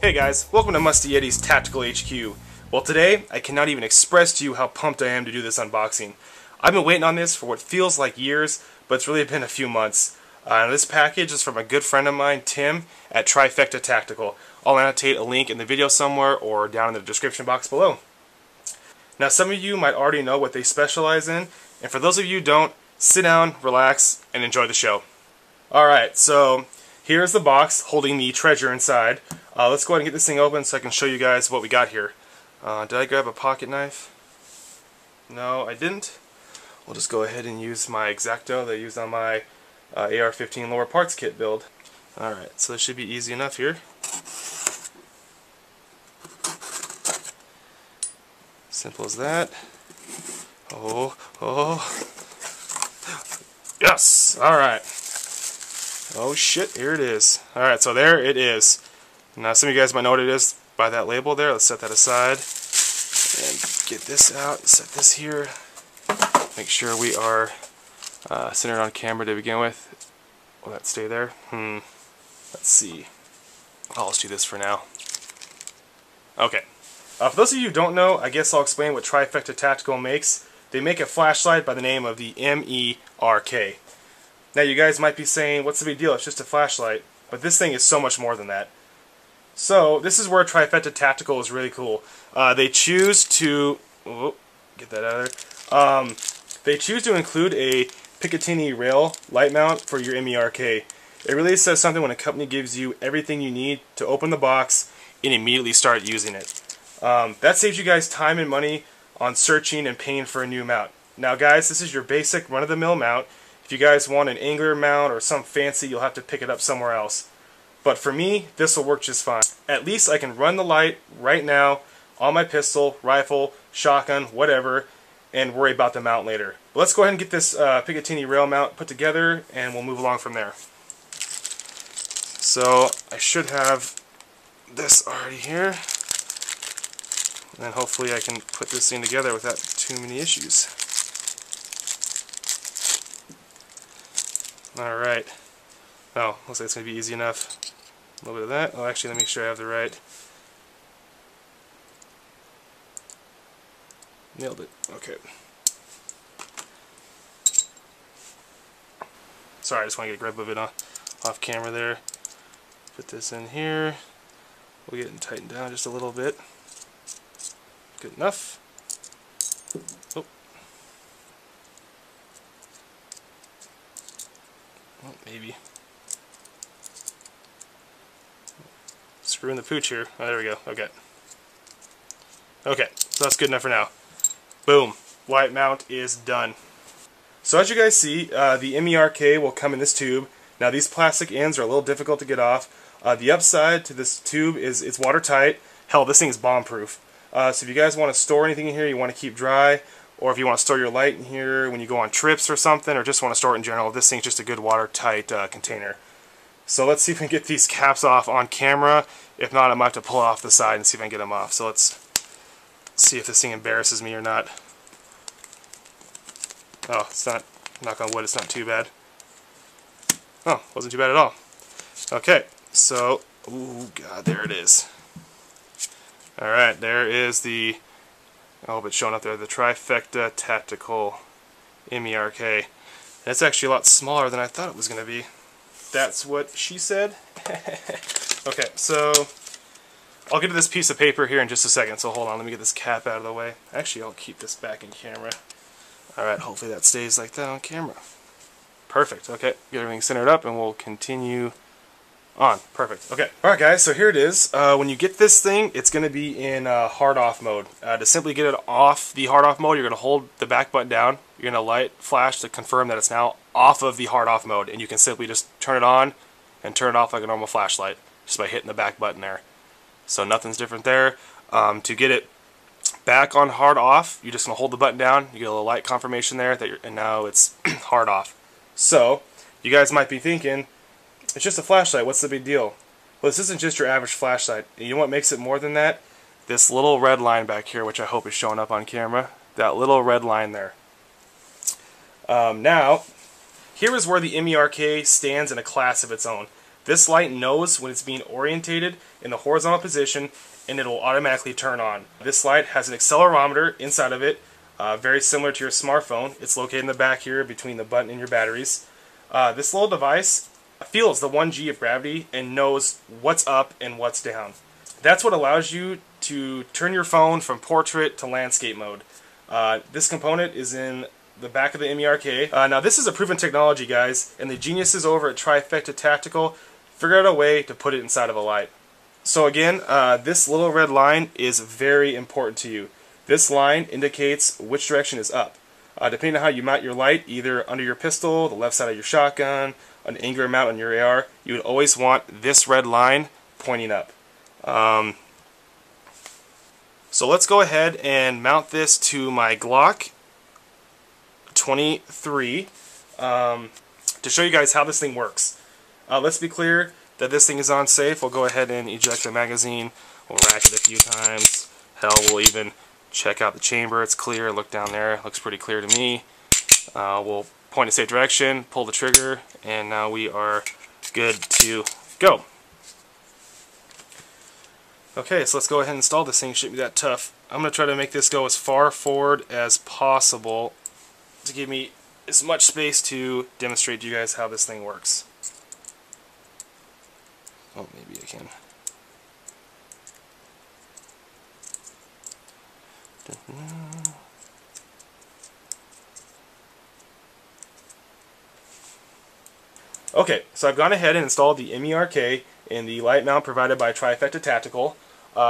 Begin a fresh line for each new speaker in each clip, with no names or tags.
Hey guys, welcome to Musty Yeti's Tactical HQ. Well, today I cannot even express to you how pumped I am to do this unboxing. I've been waiting on this for what feels like years, but it's really been a few months. This package is from a good friend of mine, Tim, at Trifecta Tactical. I'll annotate a link in the video somewhere or down in the description box below. Now, some of you might already know what they specialize in, and for those of you who don't, sit down, relax, and enjoy the show. Alright, so here's the box holding the treasure inside. Let's go ahead and get this thing open so I can show you guys what we got here. Did I grab a pocket knife? No, I didn't. We'll just go ahead and use my X-Acto that I used on my AR-15 lower parts kit build. Alright, so this should be easy enough here. Simple as that. Oh. Yes! Alright. Oh shit, here it is. Alright, so there it is. Now some of you guys might know what it is by that label there. Let's set that aside and get this out, set this here. Make sure we are centered on camera to begin with. Will that stay there? Let's see. I'll just do this for now. Okay. For those of you who don't know, I guess I'll explain what Trifecta Tactical makes. They make a flashlight by the name of the MERK. Now you guys might be saying, what's the big deal? It's just a flashlight. But this thing is so much more than that. So this is where Trifecta Tactical is really cool. They choose to get that out of there. They choose to include a Picatinny rail light mount for your MERK. It really says something when a company gives you everything you need to open the box and immediately start using it. That saves you guys time and money on searching and paying for a new mount. Now guys, this is your basic run-of-the-mill mount. If you guys want an angular mount or some fancy, you'll have to pick it up somewhere else. But for me, this will work just fine. At least I can run the light right now on my pistol, rifle, shotgun, whatever, and worry about the mount later. But let's go ahead and get this Picatinny rail mount put together, and we'll move along from there. So I should have this already here. And then hopefully I can put this thing together without too many issues. Alright. Oh, looks like it's going to be easy enough. A little bit of that. Oh, actually, let me make sure I have the right. Nailed it. Okay. Sorry, I just want to get a grip of it off camera there. Put this in here. We'll get it tightened down just a little bit. Good enough. Oh. Well, maybe. Screwing the pooch here. Oh, there we go. Okay. Okay, so that's good enough for now. Boom. Light mount is done. So as you guys see, the MERK will come in this tube. Now these plastic ends are a little difficult to get off. The upside to this tube is it's watertight. Hell, this thing is bomb-proof. So if you guys want to store anything in here you want to keep dry, or if you want to store your light in here when you go on trips or something, or just want to store it in general, this thing's just a good watertight container. So let's see if we can get these caps off on camera. If not, I might have to pull it off the side and see if I can get them off. So let's see if this thing embarrasses me or not. Oh, it's not, knock on wood, it's not too bad. Oh, wasn't too bad at all. Okay, so, ooh, God, there it is. Alright, there is the, I hope it's showing up there, the Trifecta Tactical MERK. It's actually a lot smaller than I thought it was going to be. That's what she said. Okay, so I'll get to this piece of paper here in just a second, so hold on, let me get this cap out of the way. Actually, I'll keep this back in camera. Alright, hopefully that stays like that on camera. Perfect, okay, get everything centered up and we'll continue on. Perfect, okay. Alright guys, so here it is. When you get this thing, it's going to be in hard off mode. To simply get it off the hard off mode, you're going to hold the back button down. You're going to light flash to confirm that it's now off of the hard off mode, and you can simply just turn it on and turn it off like a normal flashlight just by hitting the back button there. So nothing's different there. To get it back on hard off, you're just going to hold the button down. You get a little light confirmation there that and now it's hard off. So you guys might be thinking, it's just a flashlight, what's the big deal? Well, this isn't just your average flashlight. You know what makes it more than that? This little red line back here, which I hope is showing up on camera. That little red line there. Now, here is where the MERK stands in a class of its own. This light knows when it's being orientated in the horizontal position, and it will automatically turn on. This light has an accelerometer inside of it, very similar to your smartphone. It's located in the back here between the button and your batteries. This little device feels the 1G of gravity and knows what's up and what's down. That's what allows you to turn your phone from portrait to landscape mode. This component is in the back of the MERK. Now this is a proven technology, guys, and the geniuses over at Trifecta Tactical figured out a way to put it inside of a light. So again, this little red line is very important to you. This line indicates which direction is up. Depending on how you mount your light, either under your pistol, the left side of your shotgun, an angular mount on your AR, you would always want this red line pointing up. So let's go ahead and mount this to my Glock 23 to show you guys how this thing works. Let's be clear that this thing is on safe. We'll go ahead and eject the magazine. We'll rack it a few times. Hell, we'll even check out the chamber. It's clear. Look down there. Looks pretty clear to me. We'll point in safe direction, pull the trigger, and now we are good to go. Okay, so let's go ahead and install this thing. Shouldn't be that tough. I'm going to try to make this go as far forward as possible to give me as much space to demonstrate to you guys how this thing works. Oh, maybe I can. Okay, so I've gone ahead and installed the MERK in the light mount provided by Trifecta Tactical.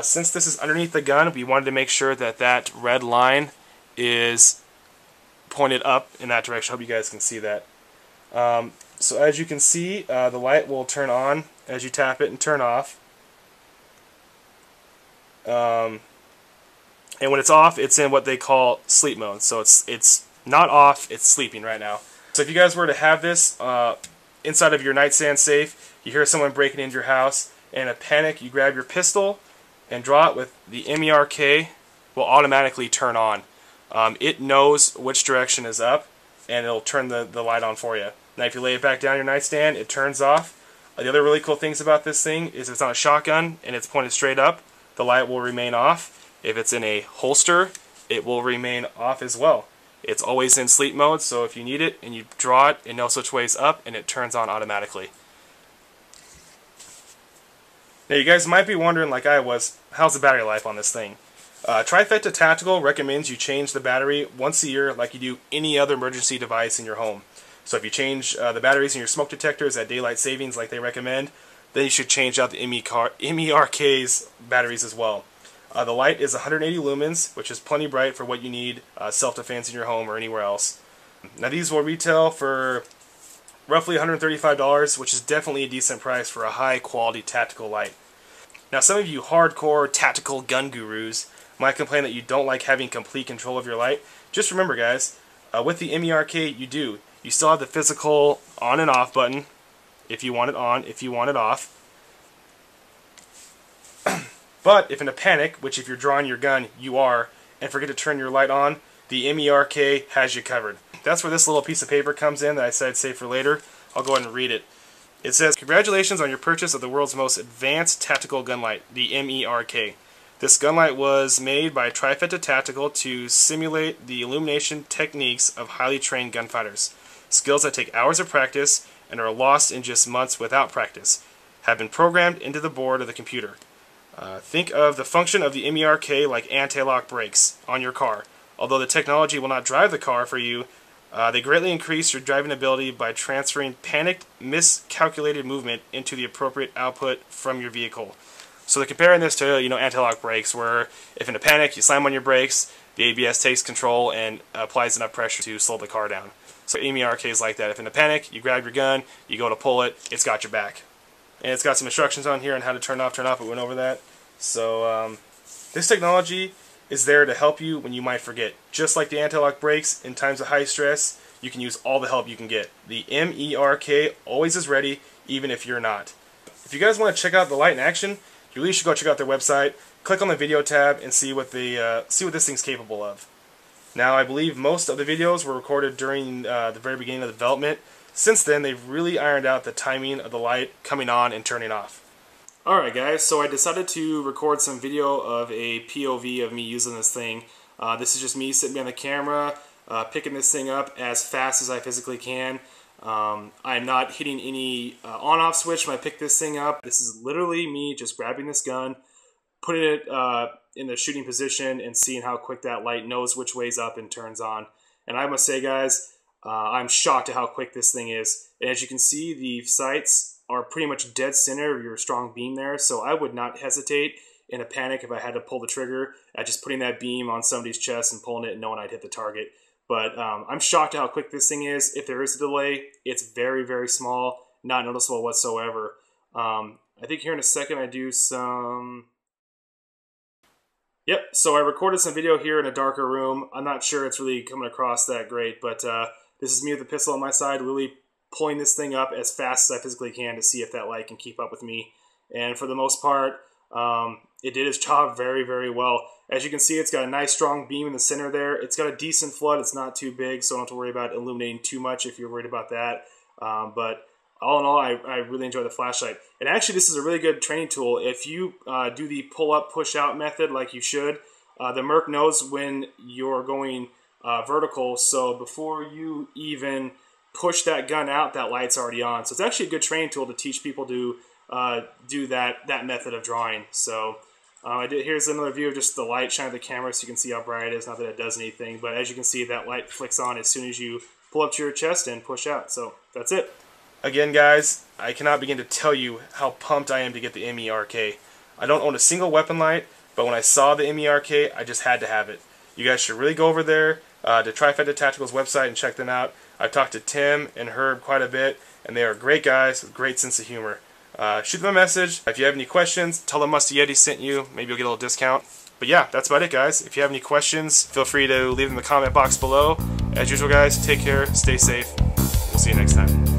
Since this is underneath the gun, we wanted to make sure that that red line is pointed up in that direction. I hope you guys can see that. So as you can see, the light will turn on as you tap it and turn off. And when it's off, it's in what they call sleep mode. So it's not off, it's sleeping right now. So if you guys were to have this inside of your nightstand safe, you hear someone breaking into your house, and in a panic, you grab your pistol and draw it with the MERK, will automatically turn on. It knows which direction is up, and it'll turn the light on for you. Now if you lay it back down your nightstand, it turns off. The other really cool things about this thing is if it's on a shotgun and it's pointed straight up, the light will remain off. If it's in a holster, it will remain off as well. It's always in sleep mode, so if you need it and you draw it, it knows which way is up and it turns on automatically. Now you guys might be wondering, like I was, how's the battery life on this thing? Trifecta Tactical recommends you change the battery once a year like you do any other emergency device in your home. So if you change the batteries in your smoke detectors at daylight savings like they recommend, then you should change out the MERK's batteries as well. The light is 180 lumens, which is plenty bright for what you need self-defense in your home or anywhere else. Now these will retail for roughly $135, which is definitely a decent price for a high-quality tactical light. Now some of you hardcore tactical gun gurus might complain that you don't like having complete control of your light. Just remember, guys, with the MERK you do. You still have the physical on and off button if you want it on, if you want it off. But if in a panic, which if you're drawing your gun, you are, and forget to turn your light on, the MERK has you covered. That's where this little piece of paper comes in that I said save for later. I'll go ahead and read it. It says, "Congratulations on your purchase of the world's most advanced tactical gun light, the MERK. This gun light was made by Trifecta Tactical to simulate the illumination techniques of highly trained gunfighters. Skills that take hours of practice and are lost in just months without practice have been programmed into the board of the computer. Think of the function of the MERK like anti-lock brakes on your car. Although the technology will not drive the car for you, they greatly increase your driving ability by transferring panicked, miscalculated movement into the appropriate output from your vehicle." So they're comparing this to, anti-lock brakes, where if in a panic you slam on your brakes, the ABS takes control and applies enough pressure to slow the car down. So MERK is like that. If in a panic, you grab your gun, you go to pull it, it's got your back. And it's got some instructions on here on how to turn off, we went over that. So this technology is there to help you when you might forget. Just like the anti-lock brakes, in times of high stress, you can use all the help you can get. The MERK always is ready, even if you're not. If you guys want to check out the light in action, you really should go check out their website, click on the video tab, and see what this thing's capable of. Now, I believe most of the videos were recorded during the very beginning of the development, since then they've really ironed out the timing of the light coming on and turning off. Alright guys, so I decided to record some video of a POV of me using this thing. This is just me sitting behind the camera, picking this thing up as fast as I physically can. I'm not hitting any on-off switch when I pick this thing up. This is literally me just grabbing this gun, putting it in the shooting position, and seeing how quick that light knows which way's up and turns on. And I must say guys, I'm shocked at how quick this thing is. And as you can see, the sights are pretty much dead center of your strong beam there, so I would not hesitate in a panic if I had to pull the trigger at just putting that beam on somebody's chest and pulling it and knowing I'd hit the target. But I'm shocked at how quick this thing is. If there is a delay, it's very, very small, not noticeable whatsoever. I think here in a second I do some... Yep, so I recorded some video here in a darker room. I'm not sure it's really coming across that great, but this is me with the pistol on my side, really pulling this thing up as fast as I physically can to see if that light can keep up with me. And for the most part, it did its job very, very well. As you can see, it's got a nice strong beam in the center there. It's got a decent flood. It's not too big, so I don't have to worry about illuminating too much if you're worried about that. But all in all, I really enjoy the flashlight. And actually, this is a really good training tool. If you do the pull-up, push-out method like you should, the MERK knows when you're going vertical, so before you even push that gun out, that light's already on. So it's actually a good training tool to teach people to do that method of drawing. So here's another view of just the light shining at the camera so you can see how bright it is. Not that it does anything, but as you can see, that light flicks on as soon as you pull up to your chest and push out. So that's it. Again, guys, I cannot begin to tell you how pumped I am to get the MERK. I don't own a single weapon light, but when I saw the MERK, I just had to have it. You guys should really go over there to Trifecta Tactical's website and check them out. I've talked to Tim and Herb quite a bit, and they are great guys with great sense of humor. Shoot them a message. If you have any questions, tell them Musty Yeti sent you. Maybe you'll get a little discount. But yeah, that's about it, guys. If you have any questions, feel free to leave them in the comment box below. As usual, guys, take care, stay safe. We'll see you next time.